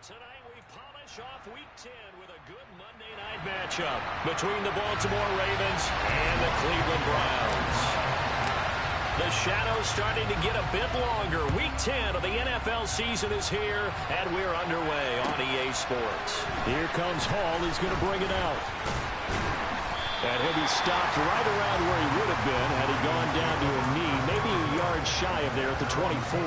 Tonight we polish off Week 10 with a good Monday night matchup between the Baltimore Ravens and the Cleveland Browns. The shadow's starting to get a bit longer. Week 10 of the NFL season is here, and we're underway on EA Sports. Here comes Hall. He's going to bring it out. And he'll be stopped right around where he would have been had he gone down to a knee, maybe a yard shy of there at the 24.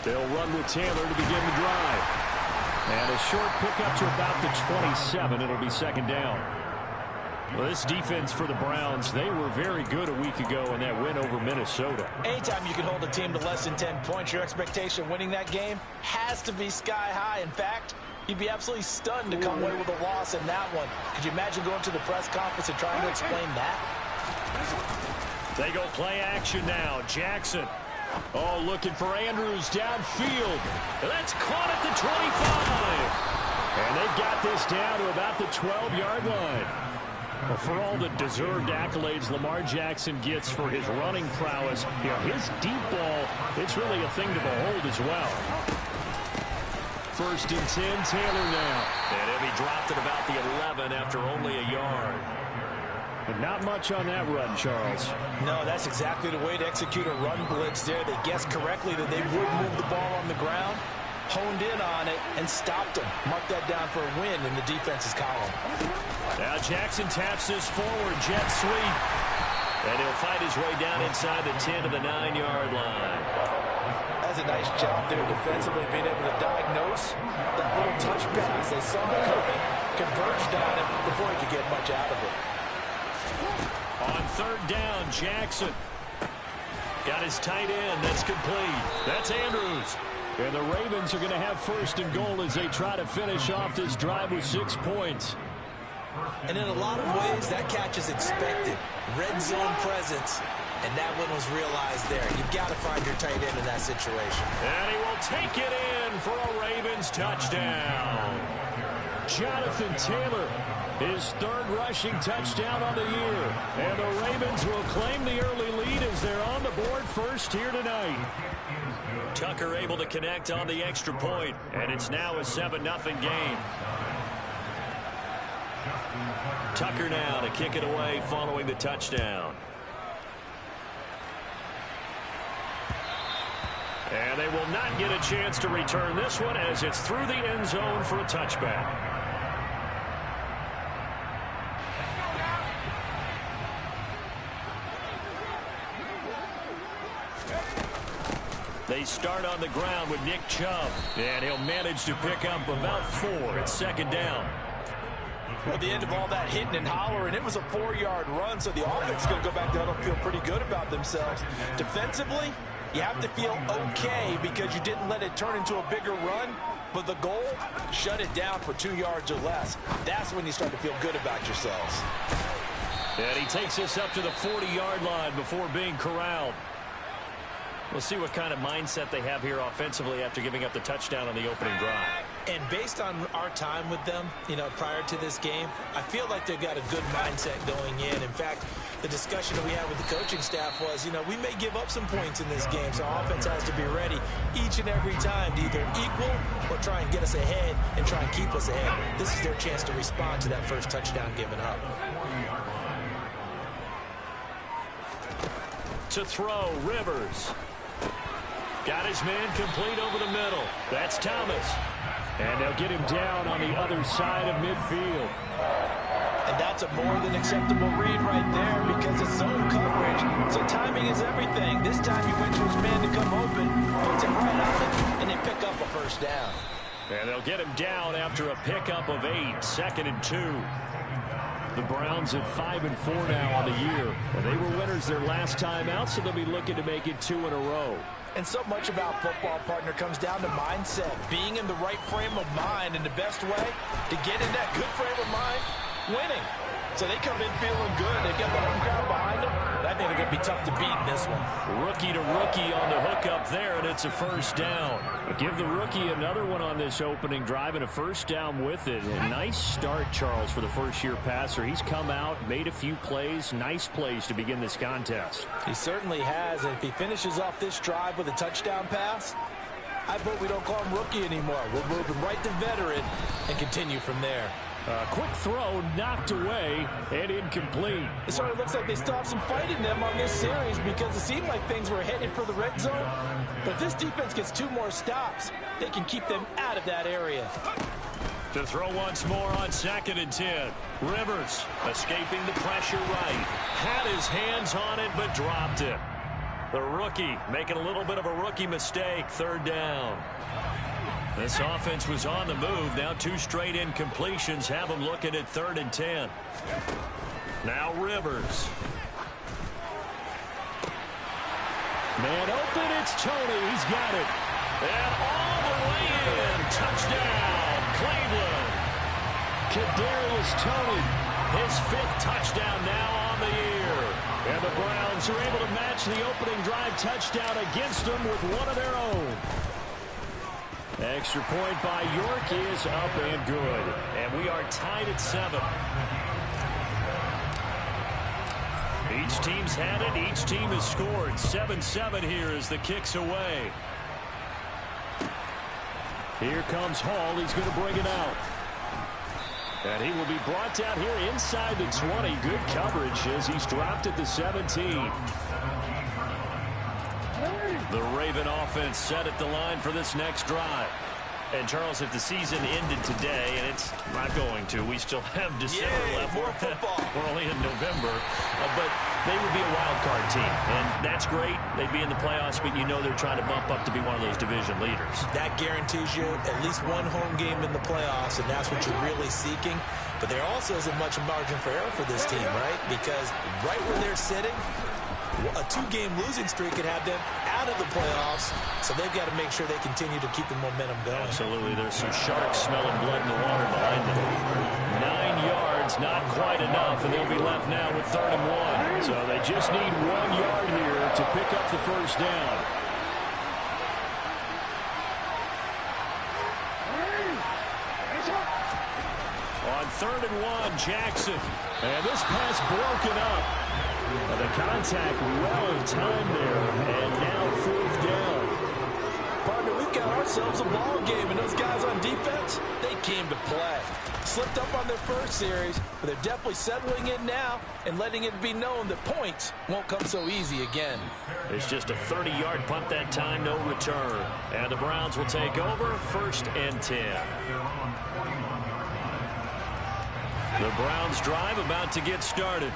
They'll run with Taylor to begin the drive. And a short pickup to about the 27. It'll be second down. Well, this defense for the Browns, they were very good a week ago in that win over Minnesota. Anytime you can hold a team to less than 10 points, your expectation winning that game has to be sky high. In fact, you'd be absolutely stunned to come away with a loss in that one. Could you imagine going to the press conference and trying to explain that? They go play action now. Jackson. Oh, looking for Andrews downfield. That's caught at the 25. And they've got this down to about the 12-yard line. Well, for all the deserved accolades Lamar Jackson gets for his running prowess, you know, his deep ball, it's really a thing to behold as well. First and 10, Taylor now. And he'll be dropped at about the 11 after only a yard. And not much on that run, Charles. No, that's exactly the way to execute a run blitz there. They guessed correctly that they would move the ball on the ground, honed in on it, and stopped them. Mark that down for a win in the defense's column. Now Jackson taps this forward, jet sweep. And he'll fight his way down inside the 10 to the 9-yard line. That's a nice job there defensively, being able to diagnose that little touch pass. They saw it coming, converged on it before he could get much out of it. On third down, Jackson. Got his tight end. That's complete. That's Andrews. And the Ravens are going to have first and goal as they try to finish off this drive with 6 points. And in a lot of ways, that catch is expected. Red zone presence. And that one was realized there. You've got to find your tight end in that situation. And he will take it in for a Ravens touchdown. Jonathan Taylor, his third rushing touchdown on the year. And the Ravens will claim the early lead as they're on the board first here tonight. Tucker able to connect on the extra point, and it's now a 7-0 game. Tucker now to kick it away following the touchdown. And they will not get a chance to return this one as it's through the end zone for a touchback. They start on the ground with Nick Chubb, and he'll manage to pick up about 4. It's second down. Well, at the end of all that hitting and hollering, it was a 4-yard run, so the offense is going to go back there and feel pretty good about themselves. Defensively, you have to feel okay because you didn't let it turn into a bigger run, but the goal, shut it down for 2 yards or less. That's when you start to feel good about yourselves. And he takes us up to the 40-yard line before being corralled. We'll see what kind of mindset they have here offensively after giving up the touchdown on the opening drive. And based on our time with them, you know, prior to this game, I feel like they've got a good mindset going in. In fact, the discussion that we had with the coaching staff was, you know, we may give up some points in this game, so our offense has to be ready each and every time to either equal or try and get us ahead and try and keep us ahead. This is their chance to respond to that first touchdown given up. To throw, Rivers. Got his man complete over the middle. That's Thomas. And they'll get him down on the other side of midfield. And that's a more than acceptable read right there because it's zone coverage. So timing is everything. This time he waits for his man to come open, puts it right on it, and they pick up a first down. And they'll get him down after a pickup of 8, second and 2. The Browns at 5-4 now on the year. And they were winners their last time out, so they'll be looking to make it 2 in a row. And so much about football, partner, comes down to mindset. Being in the right frame of mind, and the best way to get in that good frame of mind, winning. So they come in feeling good. They got the home crowd behind them. but I think they're going to be tough to beat in this one. Rookie to rookie on the hookup there, and it's a first down. Give the rookie another one on this opening drive and a first down with it. A nice start, Charles, for the first-year passer. He's come out, made a few plays, nice plays to begin this contest. He certainly has, and if he finishes off this drive with a touchdown pass, I vote we don't call him rookie anymore. We'll move him right to veteran and continue from there. Quick throw knocked away and incomplete. It sort of looks like they still have some fight in them on this series because it seemed like things were headed for the red zone. But if this defense gets 2 more stops, they can keep them out of that area. To throw once more on 2nd and 10. Rivers escaping the pressure right. Had his hands on it but dropped it. The rookie making a little bit of a rookie mistake. 3rd down. This offense was on the move. Now 2 straight incompletions have them looking at 3rd and 10. Now Rivers. Man open, it's Tony. He's got it. And all the way in. Touchdown, Cleveland. Kadarius Toney. His 5th touchdown now on the year. And the Browns are able to match the opening drive touchdown against them with one of their own. Extra point by York is up and good. And we are tied at 7. Each team's had it. Each team has scored. 7-7 here as the kick's away. Here comes Hall. He's going to bring it out. And he will be brought down here inside the 20. Good coverage as he's dropped at the 17. The Raven offense set at the line for this next drive. And, Charles, if the season ended today, and it's not going to, we still have December left. More football. We're only in November. But they would be a wild card team. And that's great. They'd be in the playoffs, but you know they're trying to bump up to be one of those division leaders. That guarantees you at least 1 home game in the playoffs, and that's what you're really seeking. But there also isn't much margin for error for this team, right? Because right where they're sitting, a 2-game losing streak could have them out of the playoffs, so they've got to make sure they continue to keep the momentum going. Absolutely. There's some sharks smelling blood in the water behind them. 9 yards, not quite enough, and they'll be left now with 3rd and 1. So they just need 1 yard here to pick up the first down. On 3rd and 1, Jackson. And this pass broken up. The contact well timed there, and now 4th down. Partner, we've got ourselves a ball game, and those guys on defense, they came to play. Slipped up on their first series, but they're definitely settling in now and letting it be known that points won't come so easy again. It's just a 30-yard punt that time, no return. And the Browns will take over, 1st and 10. The Browns drive about to get started.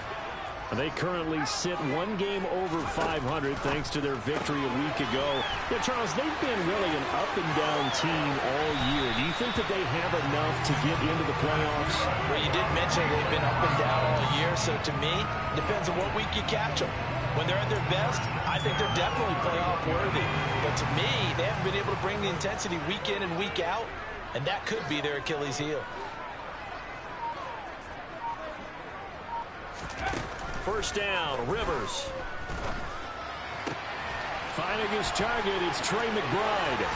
They currently sit 1 game over 500 thanks to their victory a week ago. Yeah, Charles, they've been really an up-and-down team all year. Do you think that they have enough to get into the playoffs? Well, you did mention they've been up and down all year, so to me, depends on what week you catch them. When they're at their best, I think they're definitely playoff worthy. But to me, they haven't been able to bring the intensity week in and week out, and that could be their Achilles heel. 1st down, Rivers. Finding his target, it's Trey McBride.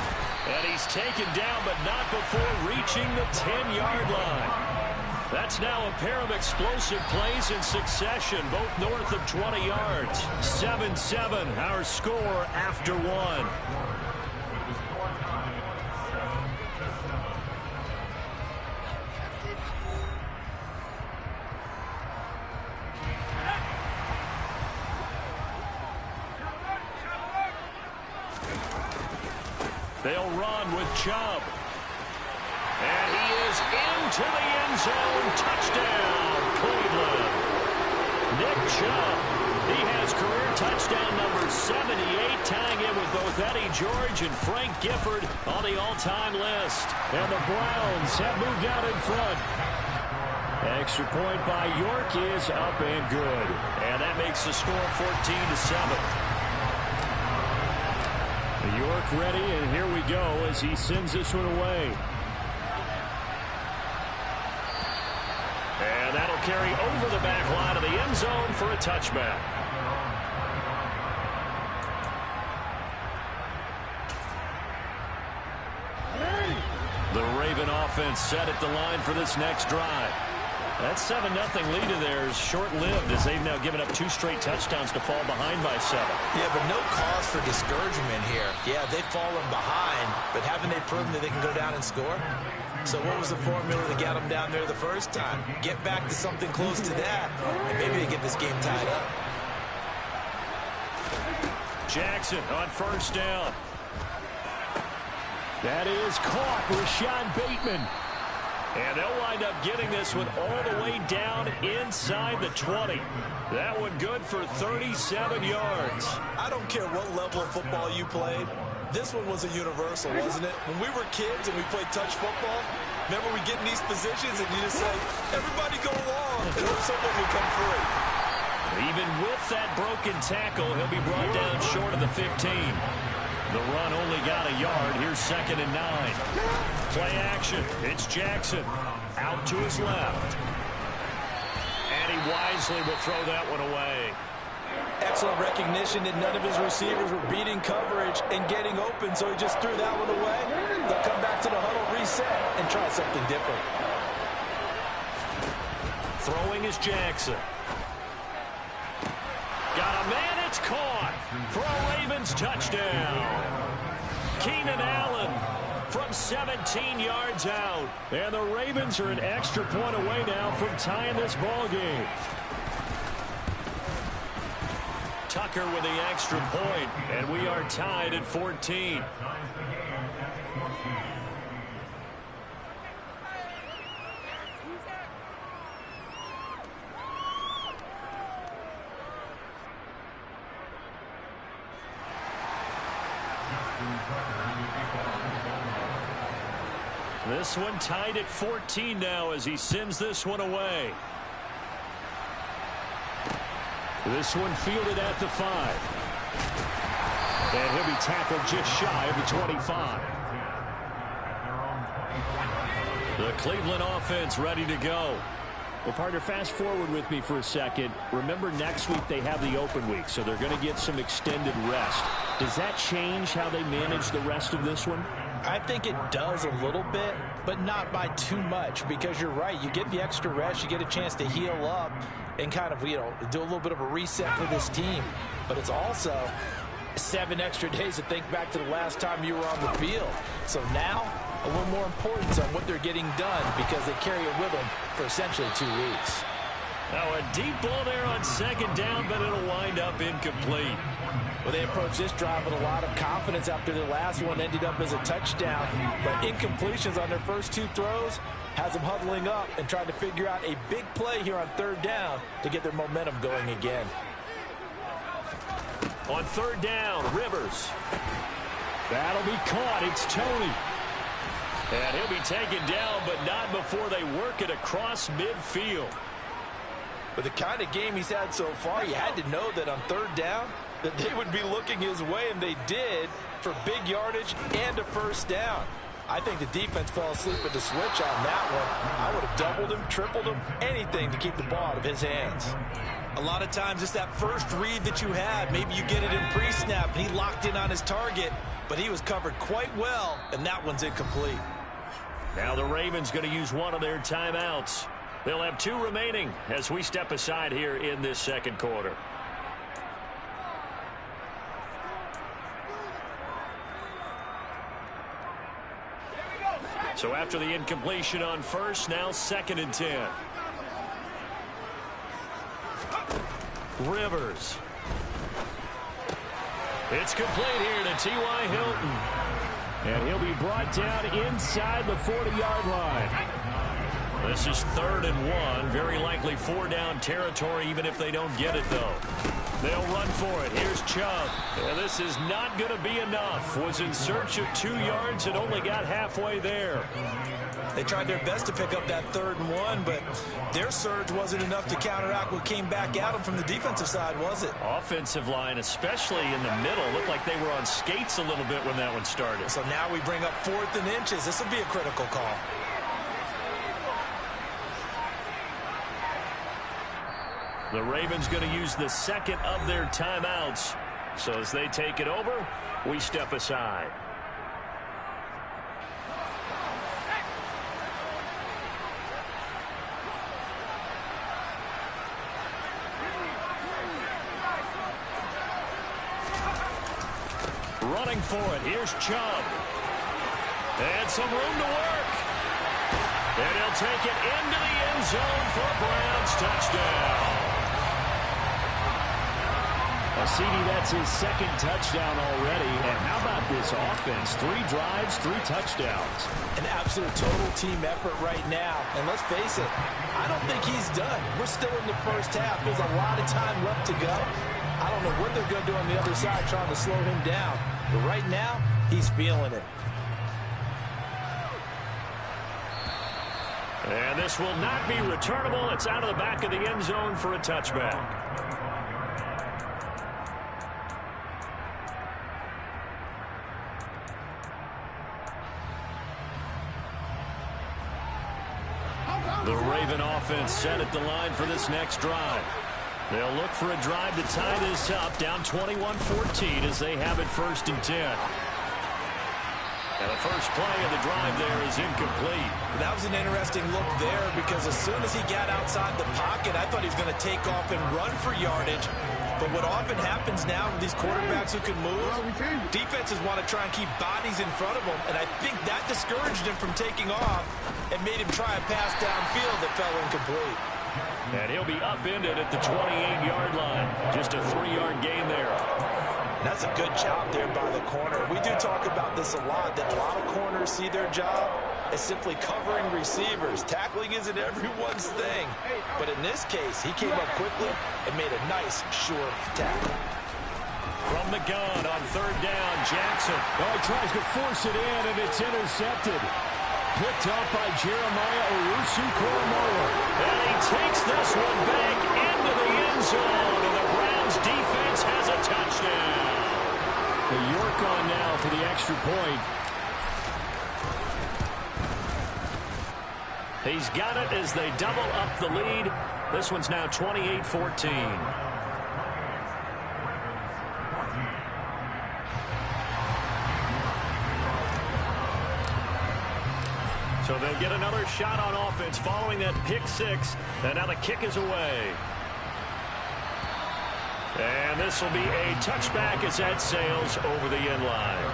And he's taken down, but not before reaching the 10-yard line. That's now a pair of explosive plays in succession, both north of 20 yards. 7-7, our score after 1. They'll run with Chubb. And he is into the end zone. Touchdown, Cleveland. Nick Chubb. He has career touchdown number 78, tying in with both Eddie George and Frank Gifford on the all-time list. And the Browns have moved out in front. Extra point by York is up and good. And that makes the score 14-7. York ready, and here we go as he sends this one away. And that'll carry over the back line of the end zone for a touchback. The Raven offense set at the line for this next drive. That 7-0 lead of theirs short-lived as they've now given up 2 straight touchdowns to fall behind by 7. Yeah, but no cause for discouragement here. Yeah, they've fallen behind, but haven't they proven that they can go down and score? So what was the formula that got them down there the first time? Get back to something close to that, and maybe they get this game tied up. Jackson on first down. That is caught. Rashad Bateman. And they'll wind up getting this one all the way down inside the 20. That one good for 37 yards. I don't care what level of football you played. This one was a universal, wasn't it? When we were kids and we played touch football, remember we get in these positions and you just say, everybody go along, and hope someone will come free. Even with that broken tackle, he'll be brought down short of the 15. The run only got a yard. Here's 2nd and 9. Play action. It's Jackson. Out to his left. And he wisely will throw that one away. Excellent recognition that none of his receivers were beating coverage and getting open, so he just threw that one away. They'll come back to the huddle, reset, and try something different. Throwing is Jackson. Got a man, it's caught for a Ravens touchdown. Keenan Allen from 17 yards out. And the Ravens are an extra point away now from tying this ball game. Tucker with the extra point, and we are tied at 14. This one tied at 14 now as he sends this one away. This one fielded at the 5. And he'll be tackled just shy of the 25. The Cleveland offense ready to go. Well, partner, fast forward with me for a second. Remember, next week they have the open week, so they're going to get some extended rest. Does that change how they manage the rest of this one? I think it does a little bit, but not by too much, because you're right. You get the extra rest, you get a chance to heal up and kind of, do a little bit of a reset for this team. But it's also 7 extra days to think back to the last time you were on the field. So now, a little more importance on what they're getting done because they carry it with them for essentially 2 weeks. Now a deep ball there on 2nd down, but it'll wind up incomplete. Well, they approached this drive with a lot of confidence after the last one ended up as a touchdown. But incompletions on their first 2 throws has them huddling up and trying to figure out a big play here on 3rd down to get their momentum going again. On 3rd down, Rivers. That'll be caught. It's Tony. And he'll be taken down, but not before they work it across midfield. With the kind of game he's had so far, you had to know that on 3rd down that they would be looking his way, and they did, for big yardage and a 1st down. I think the defense fell asleep at the switch on that one. I would have doubled him, tripled him, anything to keep the ball out of his hands. A lot of times it's that first read that you had. Maybe you get it in pre-snap, and he locked in on his target, but he was covered quite well, and that one's incomplete. Now the Ravens going to use one of their timeouts. They'll have 2 remaining as we step aside here in this 2nd quarter. So after the incompletion on 1st, now 2nd and 10. Rivers. It's complete here to T.Y. Hilton. And he'll be brought down inside the 40-yard line. This is 3rd and 1. Very likely 4-down territory, even if they don't get it, though. They'll run for it. Here's Chubb. And this is not going to be enough. Was in search of 2 yards and only got halfway there. They tried their best to pick up that 3rd and 1, but their surge wasn't enough to counteract what came back at them from the defensive side, was it? Offensive line, especially in the middle, looked like they were on skates a little bit when that one started. So now we bring up 4th and inches. This will be a critical call. The Ravens going to use the 2nd of their timeouts. So as they take it over, we step aside. Running for it. Here's Chubb. And some room to work. And he'll take it into the end zone for a Browns touchdown. CD, that's his second touchdown already. And how about this offense? 3 drives, 3 touchdowns. An absolute total team effort right now. And let's face it, I don't think he's done. We're still in the first half. There's a lot of time left to go. I don't know what they're going to do on the other side trying to slow him down. But right now, he's feeling it. And this will not be returnable. It's out of the back of the end zone for a touchback. The Raven offense set at the line for this next drive. They'll look for a drive to tie this up, down 21-14 as they have it 1st and 10. And the first play of the drive there is incomplete. That was an interesting look there because as soon as he got outside the pocket, I thought he was going to take off and run for yardage. But what often happens now with these quarterbacks who can move, defenses want to try and keep bodies in front of them, and I think that discouraged him from taking off and made him try a pass downfield that fell incomplete. And he'll be upended at the 28-yard line. Just a 3-yard gain there. That's a good job there by the corner. We do talk about this a lot, that a lot of corners see their job as simply covering receivers. Tackling isn't everyone's thing. But in this case, he came up quickly and made a nice, short tackle. From the gun on 3rd down, Jackson. Oh, he tries to force it in, and it's intercepted. Picked up by Jeremiah Owusu-Koramoah. And he takes this one back into the end zone, and the Browns defense has a touchdown. The York on now for the extra point. He's got it as they double up the lead. This one's now 28-14. So they'll get another shot on offense following that pick 6. And now the kick is away. And this will be a touchback as that sails over the end line.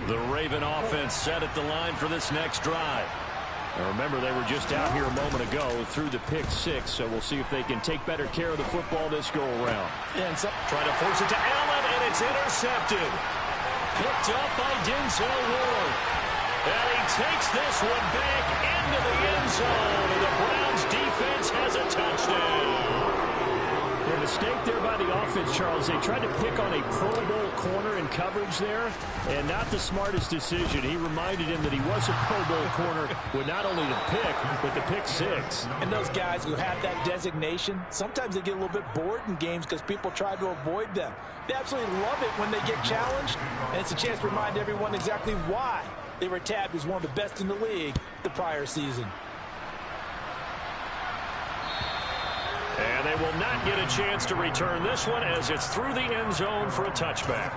The Raven offense set at the line for this next drive. Now remember, they were just out here a moment ago through the pick 6, so we'll see if they can take better care of the football this go-around. And so try to force it to Allen, and it's intercepted. Picked up by Denzel Ward. And he takes this one back into the end zone, and the Browns defense has a touchdown. A mistake there by the offense, Charles. They tried to pick on a Pro Bowl corner in coverage there, and not the smartest decision. He reminded him that he was a Pro Bowl corner with not only the pick, but the pick 6. And those guys who have that designation, sometimes they get a little bit bored in games because people try to avoid them. They absolutely love it when they get challenged, and it's a chance to remind everyone exactly why they were tabbed as one of the best in the league the prior season. And they will not get a chance to return this one as it's through the end zone for a touchback.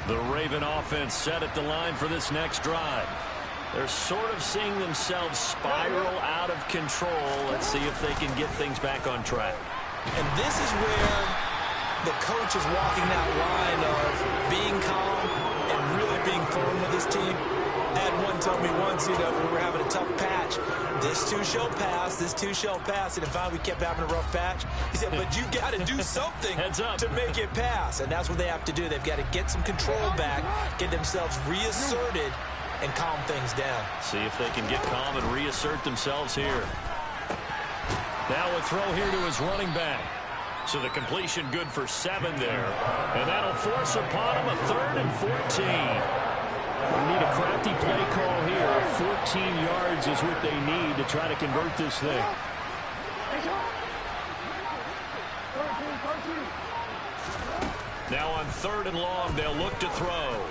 The Raven offense set at the line for this next drive. They're sort of seeing themselves spiral out of control. Let's see if they can get things back on track. And this is where the coach is walking that line of being calm and really being firm with his team. I had one tell me once, we were having a tough patch. This too shall pass, this too shall pass. And finally we kept having a rough patch. He said, but you got to do something to make it pass. And that's what they have to do. They've got to get some control back, get themselves reasserted, and calm things down. See if they can get calm and reassert themselves here. Now a throw here to his running back. So the completion good for 7 there. And that'll force upon him a 3rd and 14. We need a crafty play call here. 14 yards is what they need to try to convert this thing. Now on 3rd and long, they'll look to throw.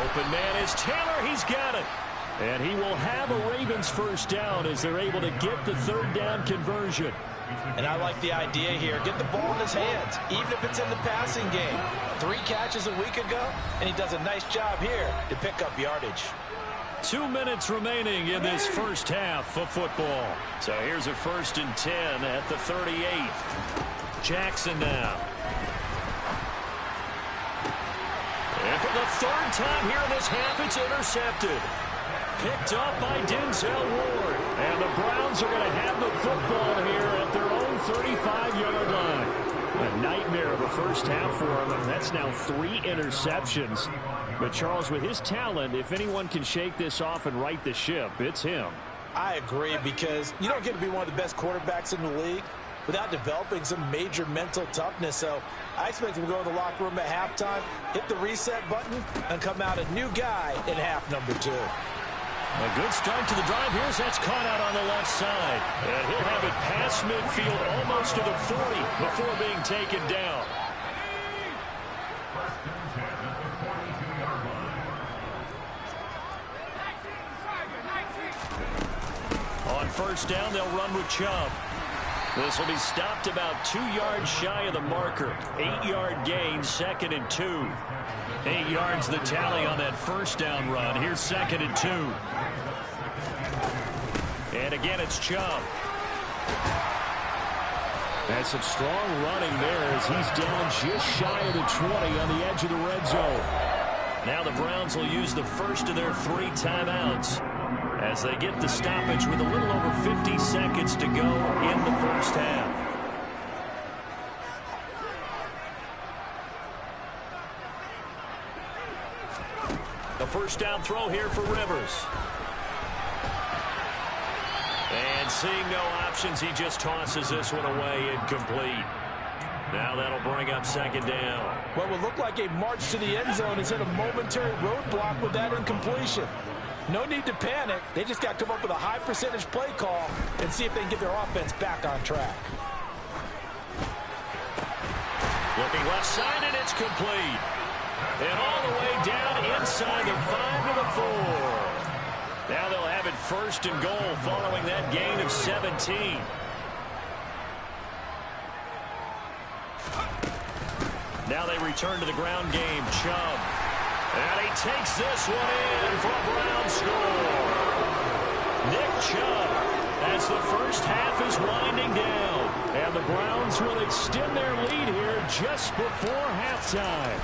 Open man is Taylor. He's got it. And he will have a Ravens first down as they're able to get the 3rd down conversion. And I like the idea here. Get the ball in his hands, even if it's in the passing game. 3 catches a week ago, and he does a nice job here to pick up yardage. 2 minutes remaining in this first half of football. So here's a 1st and 10 at the 38. Jackson now. And for the 3rd time here in this half, it's intercepted. Picked up by Denzel Ward. And the Browns are going to have the football here at their own 35-yard line. A nightmare of a first half for them. That's now 3 interceptions. But, Charles, with his talent, if anyone can shake this off and right the ship, it's him. I agree, because you don't get to be one of the best quarterbacks in the league without developing some major mental toughness. So I expect him to go to the locker room at halftime, hit the reset button, and come out a new guy in half number 2. A good start to the drive. Here's that's caught out on the left side. And he'll have it past midfield almost to the 40 before being taken down. On 1st down, they'll run with Chubb. This will be stopped about 2 yards shy of the marker. 8-yard gain, 2nd and 2. 8 yards the tally on that 1st down run. Here's 2nd and 2. And again, it's Chubb. That's some strong running there as he's down just shy of the 20 on the edge of the red zone. Now the Browns will use the 1st of their 3 timeouts as they get the stoppage with a little over 50 seconds to go in the first half. The 1st down throw here for Rivers. And seeing no options, he just tosses this one away, incomplete. Now that'll bring up 2nd down. What would look like a march to the end zone has hit a momentary roadblock with that incompletion. No need to panic. They just got to come up with a high percentage play call and see if they can get their offense back on track. Looking left side, and it's complete. And all the way down inside the 5 to the 4. Now they'll have it 1st and goal following that gain of 17. Now they return to the ground game. Chubb. And he takes this one in for a Brown score. Nick Chubb as the first half is winding down. And the Browns will extend their lead here just before halftime.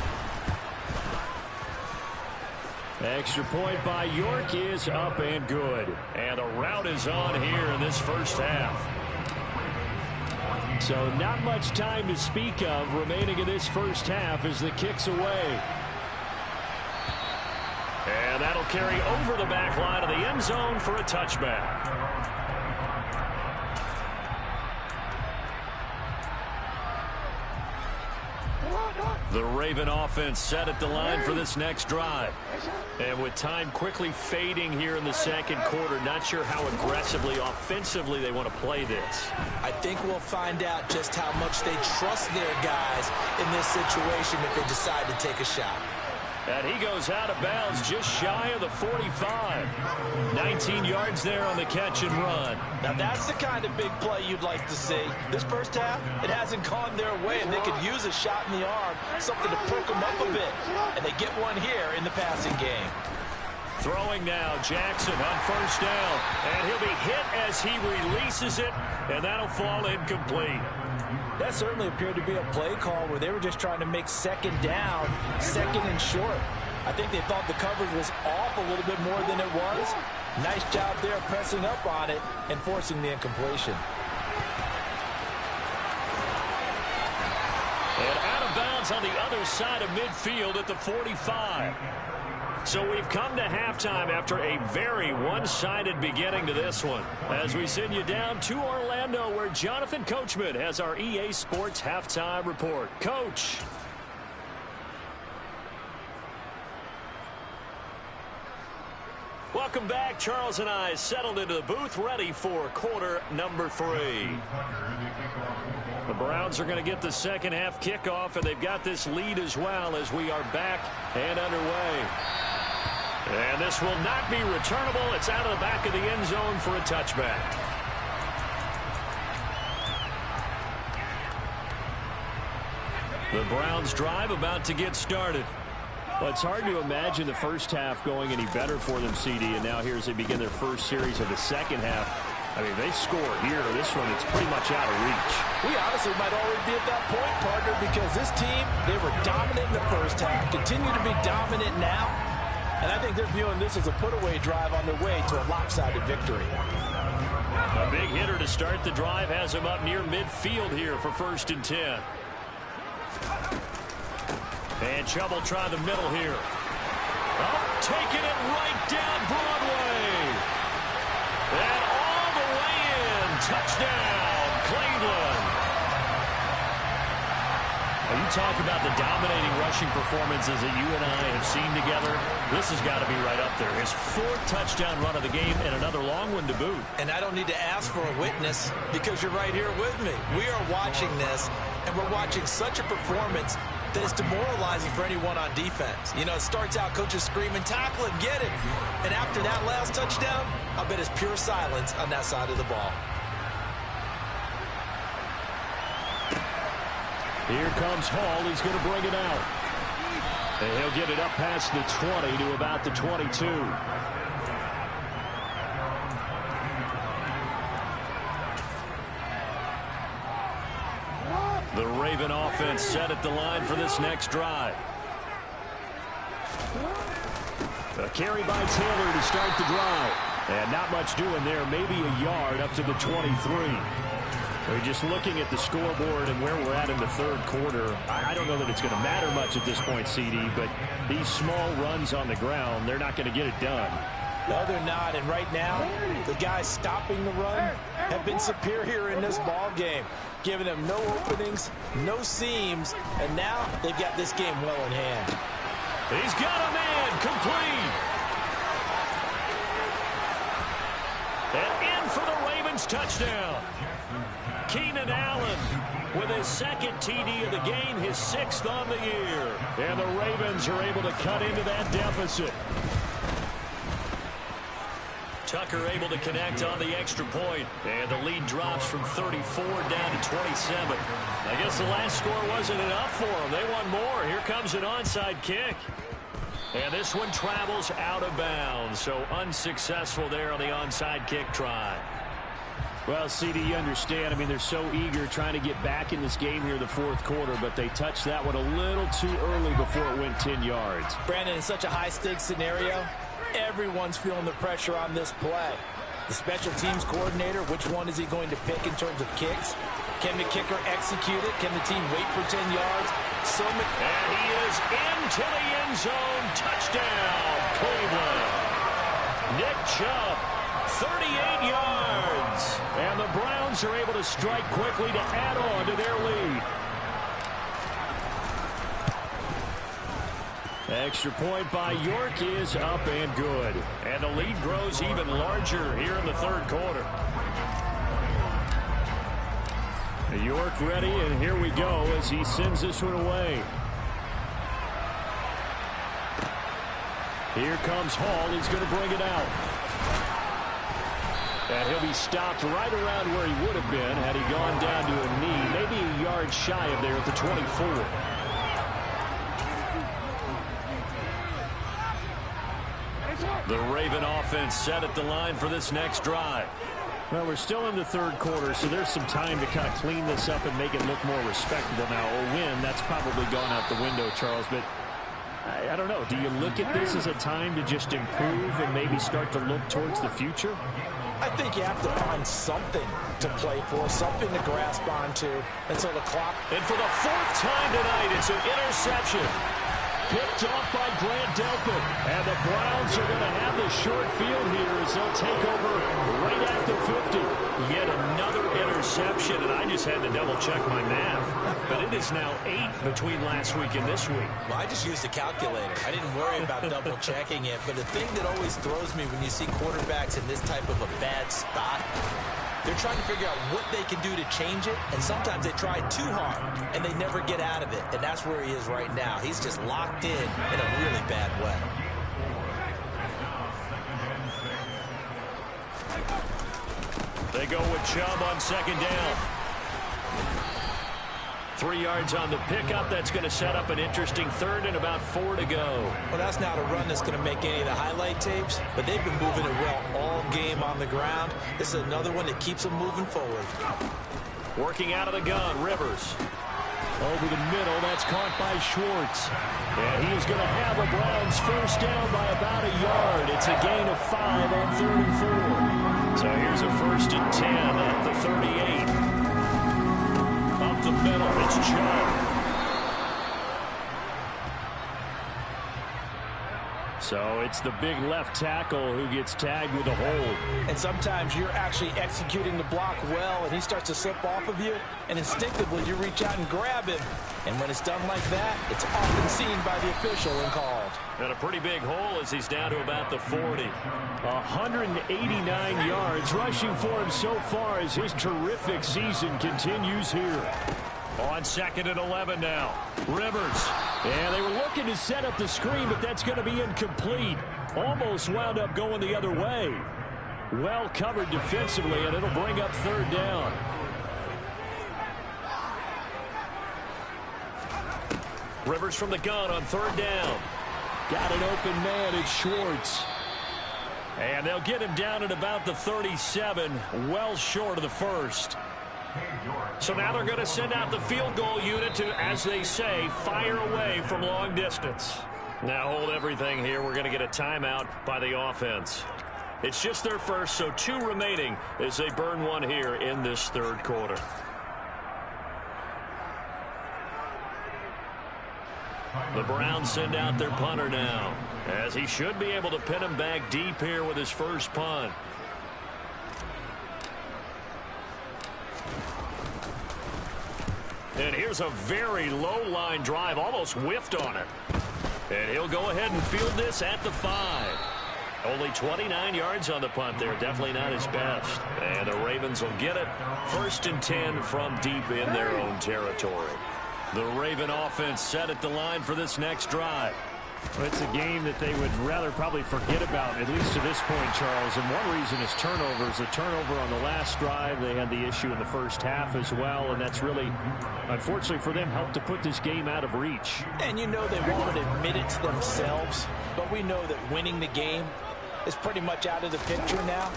Extra point by York is up and good. And a rout is on here in this first half. So not much time to speak of remaining in this first half as the kick's away. And that'll carry over the back line of the end zone for a touchback. The Raven offense set at the line for this next drive. And with time quickly fading here in the 2nd quarter, not sure how aggressively, offensively they want to play this. I think we'll find out just how much they trust their guys in this situation if they decide to take a shot. And he goes out of bounds just shy of the 45. 19 yards there on the catch and run. Now that's the kind of big play you'd like to see. This first half, it hasn't gone their way, and they could use a shot in the arm, something to perk them up a bit. And they get one here in the passing game. Throwing now, Jackson on 1st down. And he'll be hit as he releases it, and that'll fall incomplete. That certainly appeared to be a play call where they were just trying to make 2nd down, 2nd and short. I think they thought the coverage was off a little bit more than it was. Nice job there pressing up on it and forcing the incompletion. And out of bounds on the other side of midfield at the 45. So we've come to halftime after a very one-sided beginning to this one. As we send you down to Orlando, where Jonathan Coachman has our EA Sports halftime report. Coach. Welcome back. Charles and I settled into the booth, ready for quarter number 3. The Browns are going to get the 2nd half kickoff, and they've got this lead as well as we are back and underway. And this will not be returnable. It's out of the back of the end zone for a touchback. The Browns drive about to get started. Well, it's hard to imagine the first half going any better for them, CD, and now here as they begin their first series of the second half. I mean, they score here. This one, it's pretty much out of reach. We honestly might already be at that point, partner, because this team, they were dominant in the first half, continue to be dominant now, and I think they're viewing this as a put-away drive on their way to a lopsided victory. A big hitter to start the drive has him up near midfield here for 1st and 10. And Chubb will try the middle here. Oh, taking it right down Broadway. And all the way in. Touchdown, Cleveland. Now, you talk about the dominating rushing performances that you and I have seen together. This has got to be right up there. His 4th touchdown run of the game and another long one to boot. And I don't need to ask for a witness because you're right here with me. We are watching this, and we're watching such a performance that is demoralizing for anyone on defense. You know, it starts out coaches screaming, tackle him, get it. And after that last touchdown, I bet it's pure silence on that side of the ball. Here comes Hall. He's going to bring it out. And he'll get it up past the 20 to about the 22. The Raven offense set at the line for this next drive. A carry by Taylor to start the drive. And not much doing there. Maybe a yard up to the 23. We're just looking at the scoreboard and where we're at in the third quarter. I don't know that it's going to matter much at this point, CD, but these small runs on the ground, they're not going to get it done. No, they're not. And right now, the guys stopping the run have been superior in this ball game, giving them no openings, no seams, and now they've got this game well in hand. He's got a man complete. And in for the Ravens touchdown. Keenan Allen with his 2nd TD of the game, his 6th on the year. And the Ravens are able to cut into that deficit. Tucker able to connect on the extra point. And the lead drops from 34 down to 27. I guess the last score wasn't enough for them. They want more. Here comes an onside kick. And this one travels out of bounds. So unsuccessful there on the onside kick try. Well, CD, you understand. I mean, they're so eager trying to get back in this game here in the 4th quarter, but they touched that one a little too early before it went 10 yards. Brandon, in such a high-stakes scenario, everyone's feeling the pressure on this play. The special teams coordinator, which one is he going to pick in terms of kicks? Can the kicker execute it? Can the team wait for 10 yards? And he is into the end zone. Touchdown, Cleveland. Nick Chubb, 38 yards. And the Browns are able to strike quickly to add on to their lead. Extra point by York is up and good. And the lead grows even larger here in the 3rd quarter. York ready, and here we go as he sends this one away. Here comes Hall. He's going to bring it out. And he'll be stopped right around where he would have been had he gone down to a knee, maybe a yard shy of there at the 24. The Raven offense set at the line for this next drive. Well, we're still in the 3rd quarter, so there's some time to kind of clean this up and make it look more respectable now. A win, that's probably gone out the window, Charles, but I don't know. Do you look at this as a time to just improve and maybe start to look towards the future? I think you have to find something to play for, something to grasp onto until the clock. And for the 4th time tonight, it's an interception. Picked off by Grant Delpit. And the Browns are going to have the short field here as they'll take over right at the 50. Yet another interception, and I just had to double-check my math. But it is now 8 between last week and this week. Well, I just used a calculator. I didn't worry about double-checking it. But the thing that always throws me when you see quarterbacks in this type of a bad spot, they're trying to figure out what they can do to change it, and sometimes they try too hard, and they never get out of it, and that's where he is right now. He's just locked in a really bad way. They go with Chubb on 2nd down. 3 yards on the pickup. That's going to set up an interesting 3rd and about 4 to go. Well, that's not a run that's going to make any of the highlight tapes, but they've been moving it well all game on the ground. This is another one that keeps them moving forward. Working out of the gun, Rivers. Over the middle, that's caught by Schwartz. And he is going to have a Browns first down by about a yard. It's a gain of 5 on 3rd and 4. So here's a 1st and 10 at the 38. Up the middle, it's Chubb. So it's the big left tackle who gets tagged with a hold. And sometimes you're actually executing the block well, and he starts to slip off of you, and instinctively you reach out and grab him. And when it's done like that, it's often seen by the official and called. And a pretty big hole as he's down to about the 40. 189 yards rushing for him so far as his terrific season continues here. On 2nd and 11 now. Rivers. And they were looking to set up the screen, but that's going to be incomplete. Almost wound up going the other way. Well covered defensively, and it'll bring up 3rd down. Rivers from the gun on 3rd down. Got an open man. It's Schwartz. And they'll get him down at about the 37, well short of the 1st. So now they're going to send out the field goal unit to, as they say, fire away from long distance. Now hold everything here. We're going to get a timeout by the offense. It's just their first, so 2 remaining as they burn one here in this 3rd quarter. The Browns send out their punter now, as he should be able to pin him back deep here with his first punt. And here's a very low line drive, almost whiffed on it. And he'll go ahead and field this at the 5. Only 29 yards on the punt there. Definitely not his best. And the Ravens will get it. 1st and 10 from deep in their own territory. The Raven offense set at the line for this next drive. Well, it's a game that they would rather probably forget about, at least to this point, Charles. And one reason is turnovers. A turnover on the last drive. They had the issue in the first half as well. And that's really, unfortunately for them, helped to put this game out of reach. And you know they won't admit it to themselves. But we know that winning the game is pretty much out of the picture now.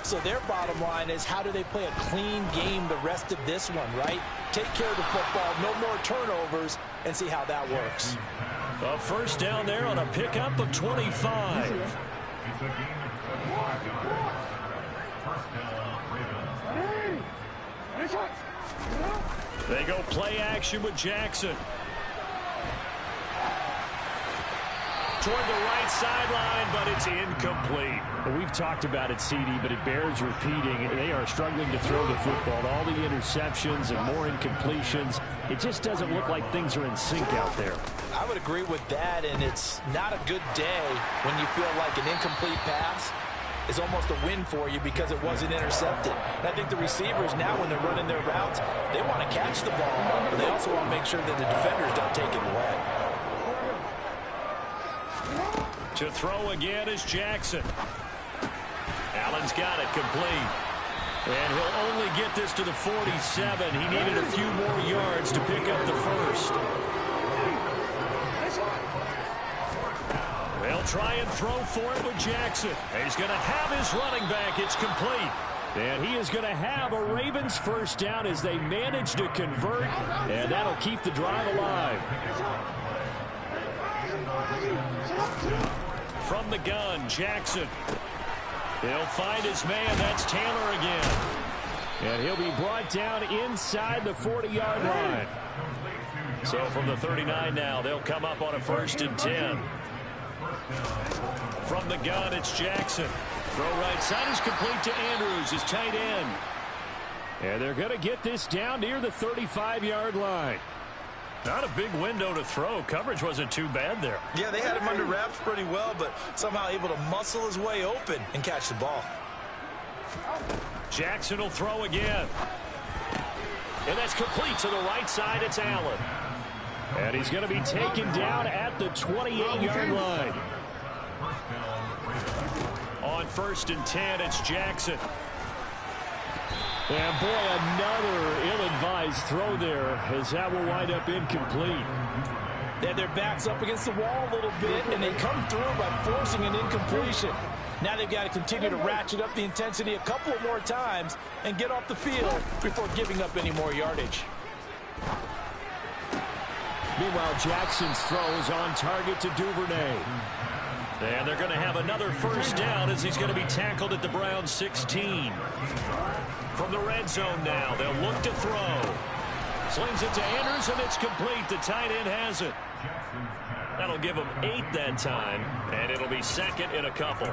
So their bottom line is, how do they play a clean game the rest of this one, right? Take care of the football, no more turnovers, and see how that works. A first down there on a pickup of 25. They go play action with Jackson. Toward the right sideline, but it's incomplete. We've talked about it, CD, but it bears repeating. They are struggling to throw the football. All the interceptions and more incompletions. It just doesn't look like things are in sync out there. I would agree with that, and it's not a good day when you feel like an incomplete pass is almost a win for you because it wasn't intercepted. And I think the receivers now, when they're running their routes, they want to catch the ball, but they also want to make sure that the defenders don't take it away. To throw again is Jackson. Allen's got it complete. And he'll only get this to the 47. He needed a few more yards to pick up the first. They'll try and throw for it with Jackson. He's going to have his running back. It's complete. And he is going to have a Ravens first down as they manage to convert. And that'll keep the drive alive. From the gun, Jackson. He'll find his man. That's Taylor again. And he'll be brought down inside the 40-yard line. So from the 39 now, they'll come up on a 1st and 10. From the gun, it's Jackson. Throw right side is complete to Andrews, his tight end. And they're going to get this down near the 35-yard line. Not a big window to throw. Coverage wasn't too bad there. Yeah, they had him under wraps pretty well, but somehow able to muscle his way open and catch the ball. Jackson will throw again. And that's complete to the right side. It's Allen. And he's going to be taken down at the 28-yard line. On 1st and 10, it's Jackson. And boy, another ill-advised throw there, as that will wind up incomplete. They had their backs up against the wall a little bit, and they come through by forcing an incompletion. Now they've got to continue to ratchet up the intensity a couple of more times and get off the field before giving up any more yardage. Meanwhile, Jackson's throw is on target to Duvernay. And they're going to have another first down as he's going to be tackled at the Browns 16. From the red zone now, they'll look to throw. Slings it to Andrews, and it's complete. The tight end has it. That'll give him 8 that time, and it'll be second in a couple.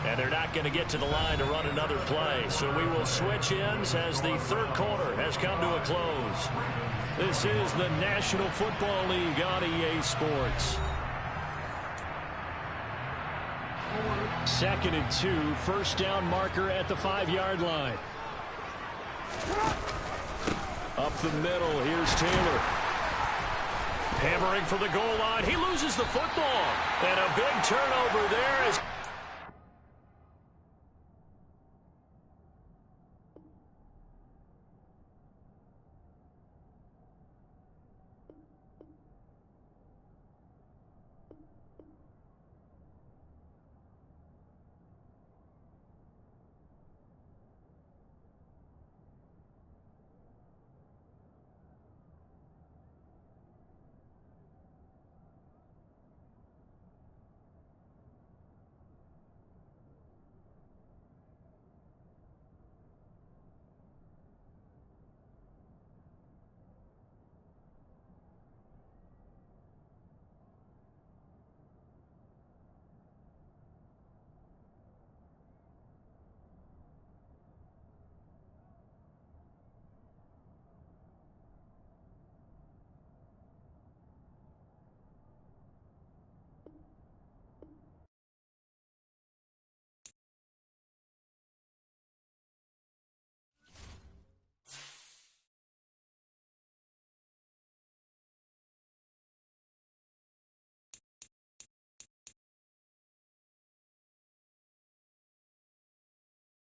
And they're not going to get to the line to run another play, so we will switch ends as the third quarter has come to a close. This is the National Football League on EA Sports. 2nd and 2, first down marker at the 5-yard line. Up the middle, here's Taylor. Hammering for the goal line. He loses the football. And a big turnover there as